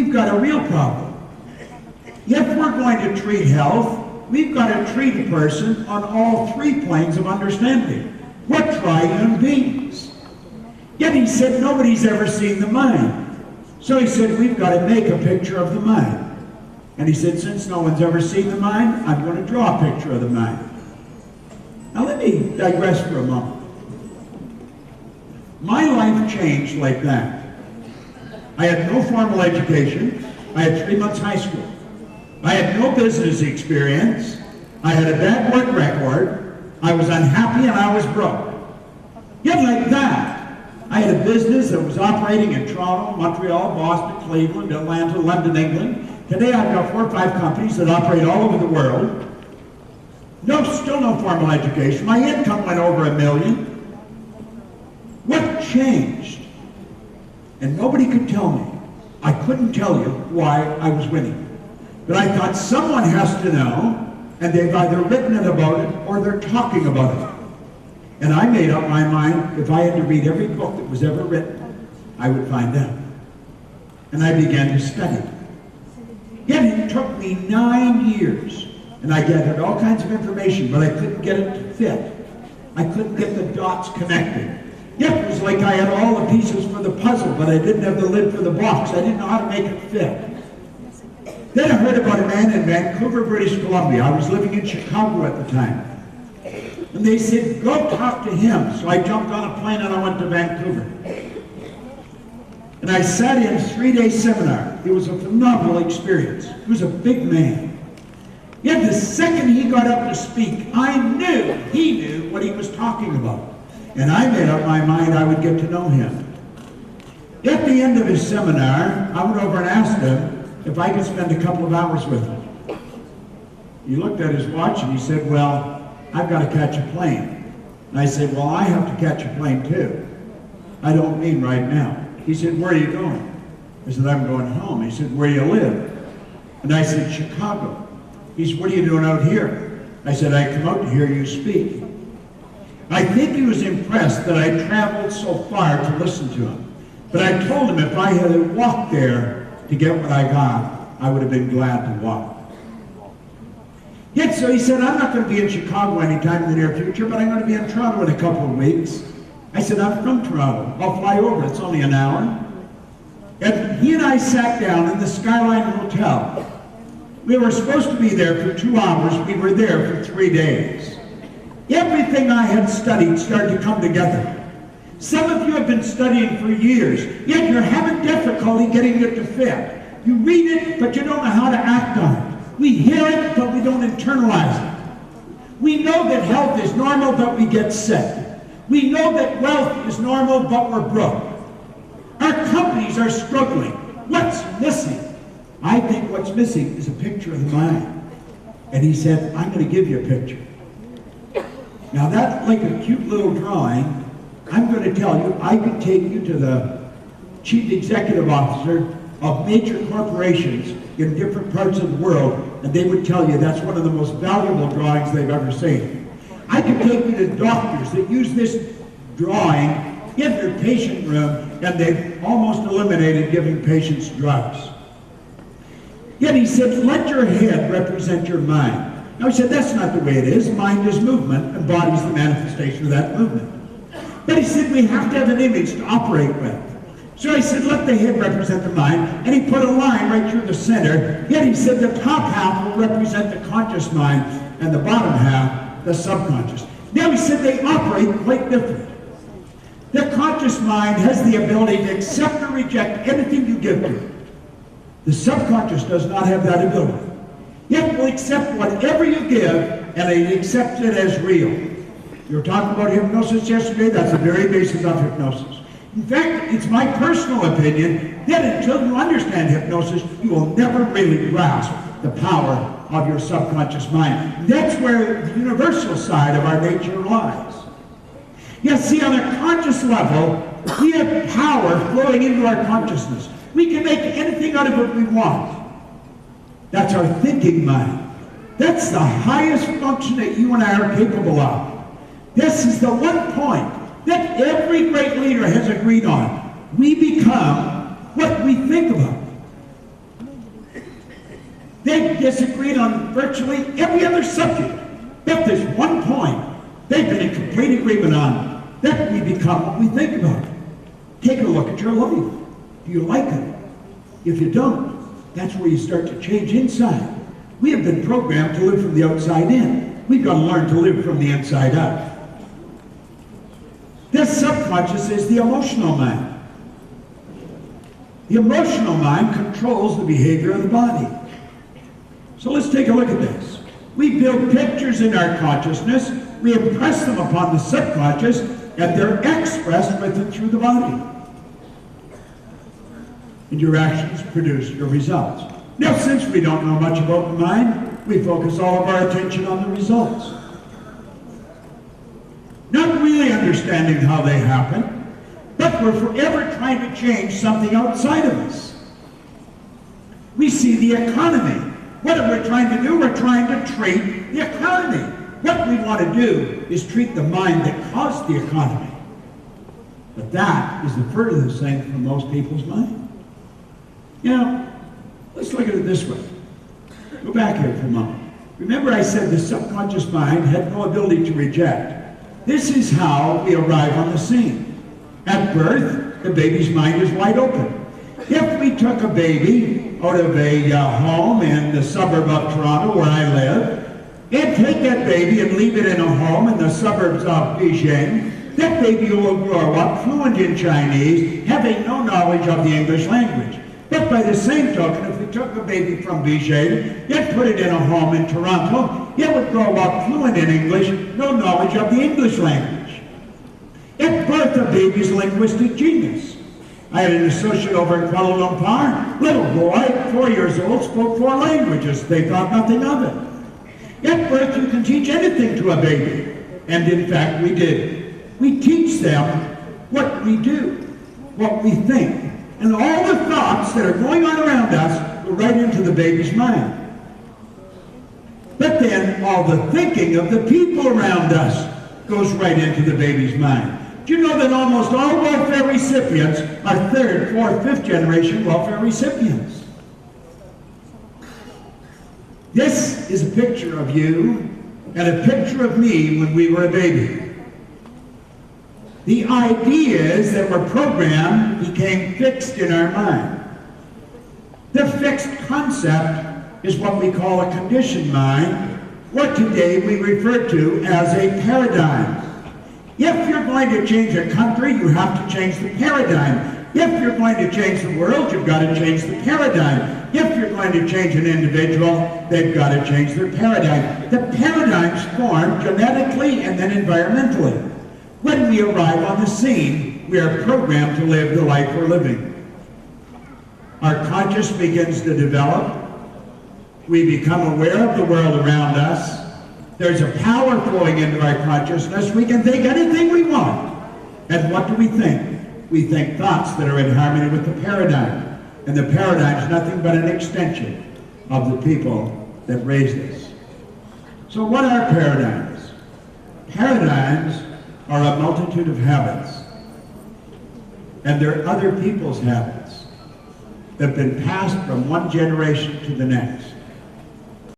we've got a real problem. If we're going to treat health, we've got to treat a person on all three planes of understanding. We're triune beings. Yet he said nobody's ever seen the mind. So he said, we've got to make a picture of the mind. And he said, since no one's ever seen the mind, I'm going to draw a picture of the mind. Now let me digress for a moment. My life changed like that. I had no formal education. I had 3 months high school. I had no business experience. I had a bad work record. I was unhappy and I was broke. Yet like that, I had a business that was operating in Toronto, Montreal, Boston, Cleveland, Atlanta, London, England. Today I've got 4 or 5 companies that operate all over the world. Still no formal education. My income went over $1 million. What changed? And nobody could tell me. I couldn't tell you why I was winning. But I thought someone has to know, and they've either written it about it or they're talking about it. And I made up my mind, if I had to read every book that was ever written, I would find out. And I began to study. Yet it took me 9 years, and I gathered all kinds of information, but I couldn't get it to fit. I couldn't get the dots connected. Yet it was like I had all the pieces for the puzzle, but I didn't have the lid for the box. I didn't know how to make it fit. Then I heard about a man in Vancouver, British Columbia. I was living in Chicago at the time. And they said, go talk to him. So I jumped on a plane and I went to Vancouver. And I sat in a 3-day seminar. It was a phenomenal experience. He was a big man. Yet the second he got up to speak, I knew he knew what he was talking about. And I made up my mind I would get to know him. At the end of his seminar, I went over and asked him if I could spend a couple of hours with him. He looked at his watch and he said, well, I've got to catch a plane. And I said, well, I have to catch a plane too. I don't mean right now. He said, where are you going? I said, I'm going home. He said, where do you live? And I said, Chicago. He said, what are you doing out here? I said, I come out to hear you speak. I think he was impressed that I traveled so far to listen to him. But I told him if I had walked there to get what I got, I would have been glad to walk. Yet, so he said, I'm not going to be in Chicago anytime in the near future, but I'm going to be in Toronto in a couple of weeks. I said, I'm from Toronto. I'll fly over. It's only an hour. And he and I sat down in the Skyline Hotel. We were supposed to be there for 2 hours. We were there for 3 days. Everything I had studied started to come together. Some of you have been studying for years, yet you're having difficulty getting it to fit. You read it, but you don't know how to act on it. We hear it, but we don't internalize it. We know that health is normal, but we get sick. We know that wealth is normal, but we're broke. Our companies are struggling. What's missing? I think what's missing is a picture of the mind. And he said, I'm going to give you a picture. Now that's like a cute little drawing. I'm going to tell you, I could take you to the chief executive officer of major corporations in different parts of the world, and they would tell you that's one of the most valuable drawings they've ever seen. I could take you to doctors that use this drawing in their patient room, and they've almost eliminated giving patients drugs. Yet he said, let your head represent your mind. Now he said, that's not the way it is. Mind is movement, and body's the manifestation of that movement. But he said, we have to have an image to operate with. So I said, let the head represent the mind, and he put a line right through the center. Yet he said the top half will represent the conscious mind, and the bottom half, the subconscious. Now he said they operate quite different. The conscious mind has the ability to accept or reject anything you give to it. The subconscious does not have that ability. Yet will accept whatever you give, and it accepts it as real. You were talking about hypnosis yesterday. That's the very basis of hypnosis. In fact, it's my personal opinion that until you understand hypnosis, you will never really grasp the power of your subconscious mind. That's where the universal side of our nature lies. Yes, see, on a conscious level, we have power flowing into our consciousness. We can make anything out of it we want. That's our thinking mind. That's the highest function that you and I are capable of. This is the one point that every great leader has agreed on. We become what we think about. They've disagreed on virtually every other subject. But there's one point they've been in complete agreement on, that we become what we think about. Take a look at your life. Do you like it? If you don't, that's where you start to change inside. We have been programmed to live from the outside in. We've got to learn to live from the inside out. This subconscious is the emotional mind. The emotional mind controls the behavior of the body. So let's take a look at this. We build pictures in our consciousness, we impress them upon the subconscious, and they're expressed with it through the body. And your actions produce your results. Now, since we don't know much about the mind, we focus all of our attention on the results. Not really understanding how they happen, but we're forever trying to change something outside of us. We see the economy. What are we trying to do? We're trying to treat the economy. What we want to do is treat the mind that caused the economy. But that is the furthest thing from most people's mind. You know, let's look at it this way. Go back here for a moment. Remember I said the subconscious mind had no ability to reject. This is how we arrive on the scene. At birth, the baby's mind is wide open. If we took a baby out of a home in the suburb of Toronto, where I live, and take that baby and leave it in a home in the suburbs of Beijing, that baby will grow up fluent in Chinese, having no knowledge of the English language. But by the same token, if we took a baby from Beijing and put it in a home in Toronto, it would grow up fluent in English, no knowledge of the English language. At birth, a baby's linguistic genius. I had an associate over in Kuala Lumpur, little boy, 4 years old, spoke 4 languages. They thought nothing of it. At birth, you can teach anything to a baby. And in fact, we did. We teach them what we do, what we think. And all the thoughts that are going on around us go right into the baby's mind. But then all the thinking of the people around us goes right into the baby's mind. Do you know that almost all welfare recipients are 3rd, 4th, 5th generation welfare recipients? This is a picture of you and a picture of me when we were a baby. The ideas that were programmed became fixed in our mind. The fixed concept is what we call a conditioned mind, what today we refer to as a paradigm. If you're going to change a country, you have to change the paradigm. If you're going to change the world, you've got to change the paradigm. If you're going to change an individual, they've got to change their paradigm. The paradigms form genetically and then environmentally. When we arrive on the scene, we are programmed to live the life we're living. Our conscious begins to develop. We become aware of the world around us. There's a power flowing into our consciousness. We can think anything we want. And what do we think? We think thoughts that are in harmony with the paradigm. And the paradigm is nothing but an extension of the people that raised us. So what are paradigms? Paradigms are a multitude of habits. And they're other people's habits that have been passed from one generation to the next.